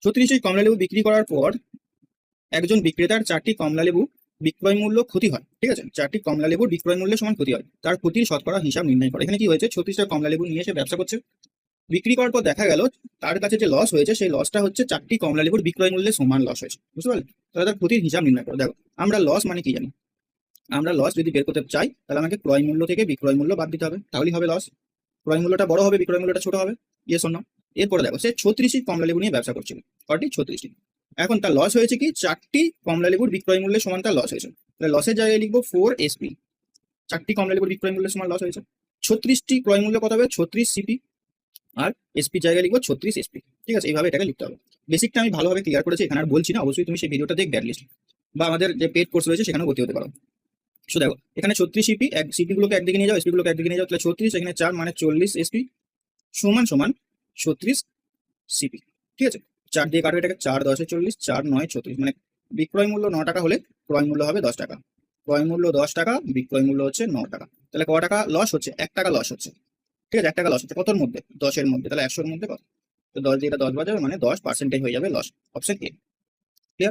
36টি কমলালেবু বিক্রি করার পর একজন বিক্রেতার 4টি কমলালেবু বিক্রয় মূল্য ক্ষতি হয়। ঠিক আছে, 4টি কমলালেবুর বিক্রয় মূল্য সমান ক্ষতি হয়, তার ক্ষতির শতকরা হিসাব নির্ণয় করে। এখানে কি হয়েছে, 36টা কমলালেবু নিয়ে এসে ব্যবসা করছে, বিক্রি করার পর দেখা গেল তার কাছে যে লস হয়েছে সেই লসটা হচ্ছে 4টি কমলালেবুর বিক্রয় মূল্যের সমান লস হয়েছে। বুঝতে পারলে? তাহলে তার ক্ষতির হিসাব নির্ণয় করো। দেখো, আমরা লস মানে কি জানি? আমরা লস যদি বের করতে চাই তাহলে আমাকে ক্রয় মূল্য থেকে বিক্রয় মূল্য বাদ দিতে হবে, তাহলেই হবে লস। ক্রয় মূল্যটা বড় হবে, বিক্রয় মূল্যটা ছোট হবে। ইয়ে শোন, এরপরে দেখো সে 36টি কমলালেবু নিয়ে ব্যবসা করছিল। কয়টি? 36টি। এখন তার লস হয়েছে কি, 4টি কমলালেবুর বিক্রয় মূল্যের সমান তার লস হয়েছে। তাহলে লসের জায়গায় লিখবো 4SP। 4টি কমলালেবুর বিক্রয় মূল্যের সমান লস হয়েছে। 36টি ক্রয় মূল্য কত হবে? 36CP। আর এসপি জায়গায় লিখবো 36SP। ঠিক আছে, এইভাবে এটাকে লিখতে হবে। বেসিকটা আমি ভালোভাবে ক্লিয়ার করেছি, এখানে আর বলছি না, অবশ্যই তুমি সেই ভিডিওটা দেখবে অ্যাটলিস্ট, বা আমাদের যে পেড কোর্স রয়েছে সেখানেও ভর্তি হতে পারো। সো দেখো, এখানে 36CP, সিপি গুলোকে একদিকে নিয়ে যাও, এসপি গুলোকে একদিকে নিয়ে যাও, তাহলে 36, এখানে 4 মানে 40SP সমান সমান 36CP। ঠিক আছে, 4 দিয়ে কাটবে এটাকে, 4 10 40, 4 9 36, মানে বিক্রয় মূল্য 9 টাকা হলে ক্রয় মূল্য হবে 10 টাকা। ক্রয় মূল্য 10 টাকা, বিক্রয় মূল্য হচ্ছে 9 টাকা। তাহলে ক টাকা লস হচ্ছে? 1 টাকা লস হচ্ছে। ঠিক আছে, 1 টাকা লস হচ্ছে কতর মধ্যে? 10-এর মধ্যে। তাহলে 100-এর মধ্যে কত? তো 10 দিয়ে এটা 10 বাজাবে, মানে 10% হয়ে যাবে লস। Option A.